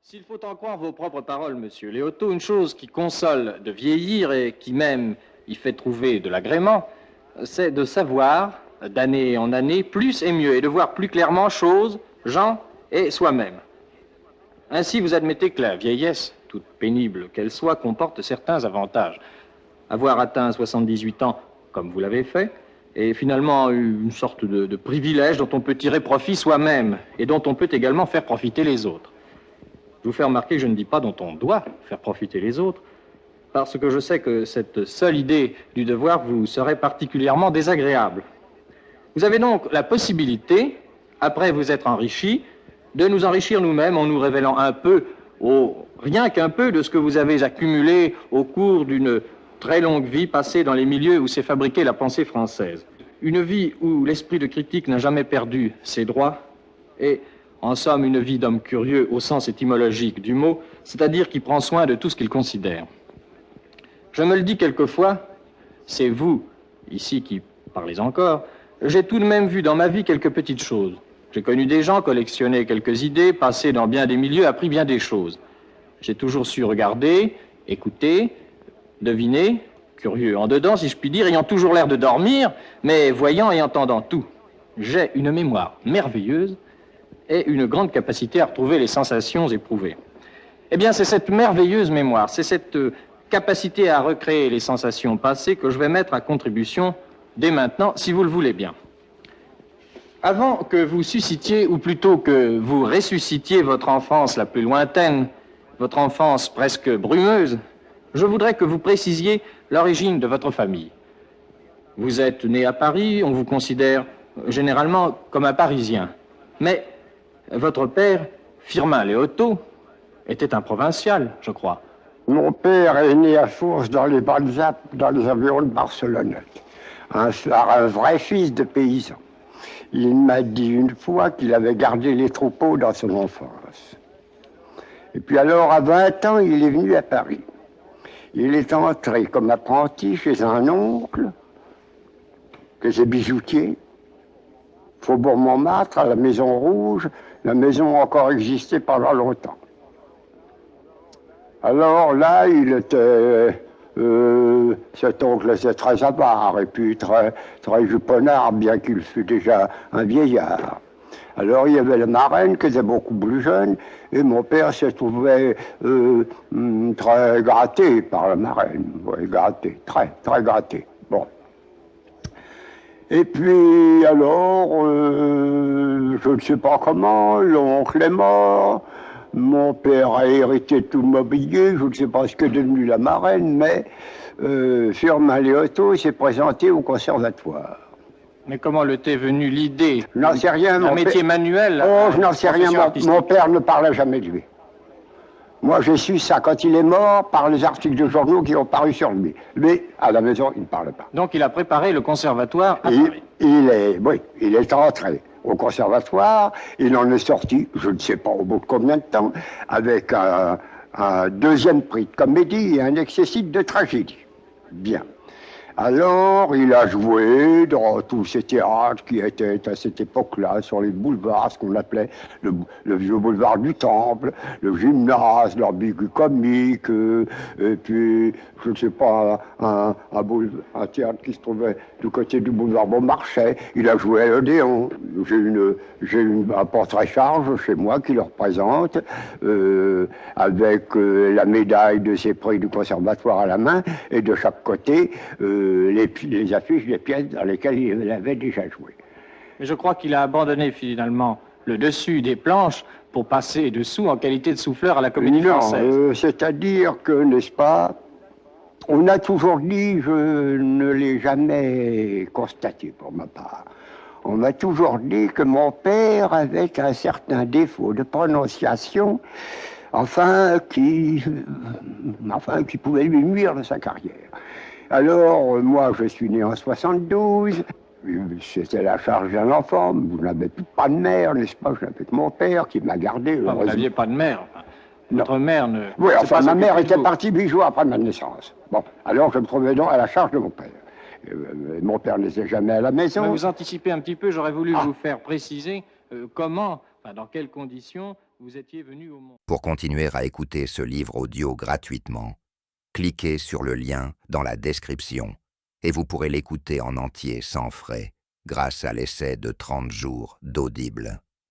S'il faut en croire vos propres paroles, monsieur Léoto, une chose qui console de vieillir et qui même y fait trouver de l'agrément, c'est de savoir, d'année en année, plus et mieux, et de voir plus clairement choses, gens et soi-même. Ainsi, vous admettez que la vieillesse, toute pénible qu'elle soit, comporte certains avantages. Avoir atteint 78 ans, comme vous l'avez fait, est finalement une sorte de privilège dont on peut tirer profit soi-même et dont on peut également faire profiter les autres. Je vous fais remarquer que je ne dis pas dont on doit faire profiter les autres, parce que je sais que cette seule idée du devoir vous serait particulièrement désagréable. Vous avez donc la possibilité, après vous être enrichi, de nous enrichir nous-mêmes en nous révélant un peu, rien qu'un peu, de ce que vous avez accumulé au cours d'une très longue vie passée dans les milieux où s'est fabriquée la pensée française. Une vie où l'esprit de critique n'a jamais perdu ses droits et, en somme, une vie d'homme curieux au sens étymologique du mot, c'est-à-dire qui prend soin de tout ce qu'il considère. Je me le dis quelquefois, c'est vous, ici, qui parlez encore, j'ai tout de même vu dans ma vie quelques petites choses. J'ai connu des gens, collectionné quelques idées, passé dans bien des milieux, appris bien des choses. J'ai toujours su regarder, écouter, deviner, curieux en dedans, si je puis dire, ayant toujours l'air de dormir, mais voyant et entendant tout. J'ai une mémoire merveilleuse et une grande capacité à retrouver les sensations éprouvées. Eh bien, c'est cette merveilleuse mémoire, c'est cette capacité à recréer les sensations passées que je vais mettre à contribution dès maintenant, si vous le voulez bien. Avant que vous suscitiez, ou plutôt que vous ressuscitiez votre enfance la plus lointaine, votre enfance presque brumeuse, je voudrais que vous précisiez l'origine de votre famille. Vous êtes né à Paris, on vous considère généralement comme un Parisien, mais votre père, Firmin Léoto, était un provincial, je crois. Mon père est né à Fourches, dans les Balzac, dans les environs de Barcelone. Un vrai fils de paysan. Il m'a dit une fois qu'il avait gardé les troupeaux dans son enfance. Et puis alors, à 20 ans, il est venu à Paris. Il est entré comme apprenti chez un oncle, que j'ai bijoutier, Faubourg Montmartre, à la Maison Rouge. La maison a encore existé pendant longtemps. Alors là, il était... cet oncle était très avare et puis très juponnard, bien qu'il fût déjà un vieillard. Alors il y avait la marraine qui était beaucoup plus jeune et mon père se trouvait très gratté par la marraine. Oui, gratté, très gratté. Bon. Et puis alors, je ne sais pas comment, l'oncle est mort. Mon père a hérité tout le mobilier, je ne sais pas ce qu'est devenu la marraine, mais Firmin Léoto s'est présenté au conservatoire. Mais comment le t'est venue l'idée? Je n'en sais rien. Un métier manuel? Oh, je n'en sais rien. Mon père ne parlait jamais de lui. Moi, j'ai su ça quand il est mort par les articles de journaux qui ont paru sur lui. Lui, à la maison, il ne parlait pas. Donc il a préparé le conservatoire à Paris. Il est entré au conservatoire, il en est sorti, je ne sais pas au bout de combien de temps, avec un deuxième prix de comédie et un excessif de tragédie. Bien. Alors, il a joué dans tous ces théâtres qui étaient à cette époque-là, sur les boulevards, ce qu'on appelait le vieux boulevard du Temple, le gymnase, l'ambigu comique, et puis, je ne sais pas, un théâtre qui se trouvait du côté du boulevard Beaumarchais. Il a joué à l'Odéon. J'ai un portrait-charge chez moi qui le représente, avec la médaille de ses prix du conservatoire à la main, et de chaque côté, les affiches des pièces dans lesquelles il avait déjà joué. Mais je crois qu'il a abandonné finalement le dessus des planches pour passer dessous en qualité de souffleur à la Comédie Française. C'est-à-dire que, n'est-ce pas, on a toujours dit, je ne l'ai jamais constaté pour ma part, on m'a toujours dit que mon père avait un certain défaut de prononciation, qui pouvait lui nuire de sa carrière. Alors, moi, je suis né en 72, c'était la charge d'un enfant, vous n'avez pas de mère, n'est-ce pas? Je n'avais que mon père qui m'a gardé. Vous n'aviez pas de mère? Votre mère ne... Oui, enfin, ma mère était partie 8 jours après ma naissance. Bon, alors je me trouvais donc à la charge de mon père. Mon père n'était jamais à la maison. Mais vous anticipez un petit peu, j'aurais voulu vous faire préciser comment, dans quelles conditions vous étiez venu au monde. Pour continuer à écouter ce livre audio gratuitement, cliquez sur le lien dans la description et vous pourrez l'écouter en entier sans frais grâce à l'essai de 30 jours d'Audible.